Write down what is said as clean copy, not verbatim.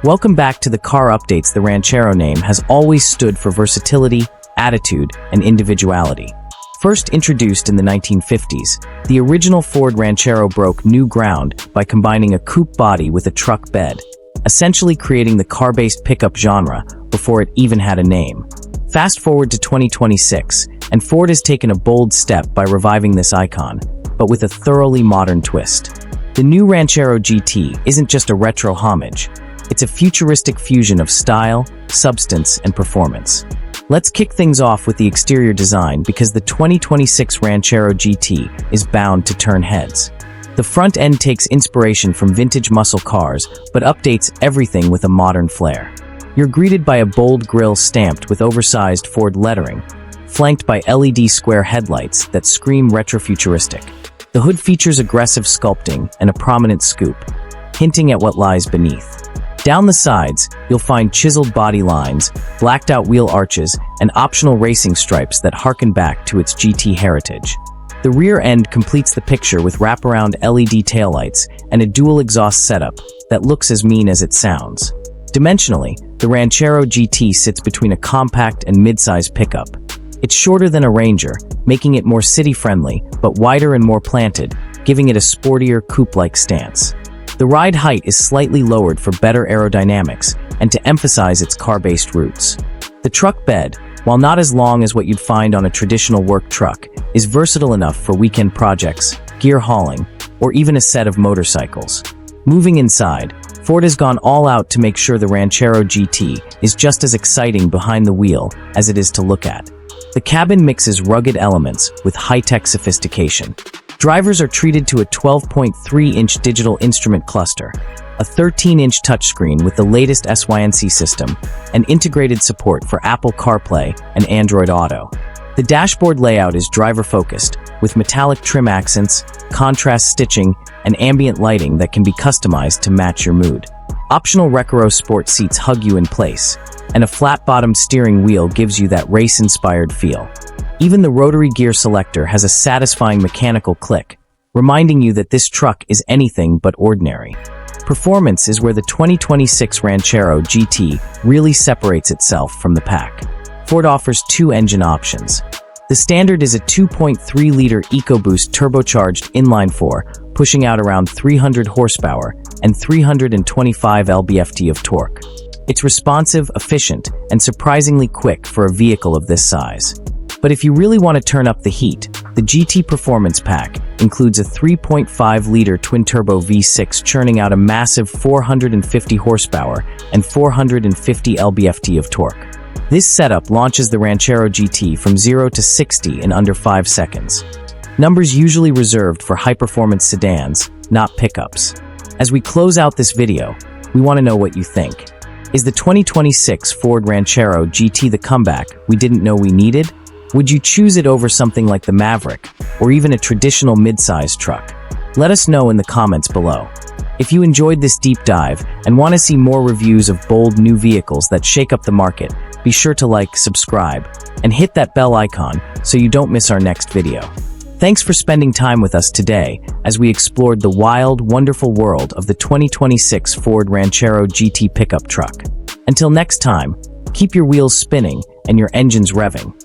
Welcome back to the Car Updates. The Ranchero name has always stood for versatility, attitude, and individuality. First introduced in the 1950s, the original Ford Ranchero broke new ground by combining a coupe body with a truck bed, essentially creating the car-based pickup genre before it even had a name. Fast forward to 2026, and Ford has taken a bold step by reviving this icon, but with a thoroughly modern twist. The new Ranchero GT isn't just a retro homage, it's a futuristic fusion of style, substance, and performance. Let's kick things off with the exterior design because the 2026 Ranchero GT is bound to turn heads. The front end takes inspiration from vintage muscle cars, but updates everything with a modern flair. You're greeted by a bold grille stamped with oversized Ford lettering, flanked by LED square headlights that scream retrofuturistic. The hood features aggressive sculpting and a prominent scoop, hinting at what lies beneath. Down the sides, you'll find chiseled body lines, blacked-out wheel arches, and optional racing stripes that harken back to its GT heritage. The rear end completes the picture with wraparound LED taillights and a dual exhaust setup that looks as mean as it sounds. Dimensionally, the Ranchero GT sits between a compact and mid-size pickup. It's shorter than a Ranger, making it more city-friendly, but wider and more planted, giving it a sportier coupe-like stance. The ride height is slightly lowered for better aerodynamics and to emphasize its car-based roots. The truck bed, while not as long as what you'd find on a traditional work truck, is versatile enough for weekend projects, gear hauling, or even a set of motorcycles. Moving inside, Ford has gone all out to make sure the Ranchero GT is just as exciting behind the wheel as it is to look at. The cabin mixes rugged elements with high-tech sophistication. Drivers are treated to a 12.3-inch digital instrument cluster, a 13-inch touchscreen with the latest SYNC system, and integrated support for Apple CarPlay and Android Auto. The dashboard layout is driver-focused, with metallic trim accents, contrast stitching, and ambient lighting that can be customized to match your mood. Optional Recaro Sport seats hug you in place, and a flat-bottomed steering wheel gives you that race-inspired feel. Even the rotary gear selector has a satisfying mechanical click, reminding you that this truck is anything but ordinary. Performance is where the 2026 Ranchero GT really separates itself from the pack. Ford offers two engine options. The standard is a 2.3-liter EcoBoost turbocharged inline-4, pushing out around 300 horsepower and 325 lb-ft of torque. It's responsive, efficient, and surprisingly quick for a vehicle of this size. But if you really want to turn up the heat, the GT Performance Pack includes a 3.5-liter twin-turbo V6 churning out a massive 450 horsepower and 450 lb-ft of torque. This setup launches the Ranchero GT from 0 to 60 in under 5 seconds. Numbers usually reserved for high-performance sedans, not pickups. As we close out this video, we want to know what you think. Is the 2026 Ford Ranchero GT the comeback we didn't know we needed? Would you choose it over something like the Maverick, or even a traditional mid-size truck? Let us know in the comments below. If you enjoyed this deep dive and want to see more reviews of bold new vehicles that shake up the market, be sure to like, subscribe, and hit that bell icon so you don't miss our next video. Thanks for spending time with us today as we explored the wild, wonderful world of the 2026 Ford Ranchero GT pickup truck. Until next time, keep your wheels spinning and your engines revving.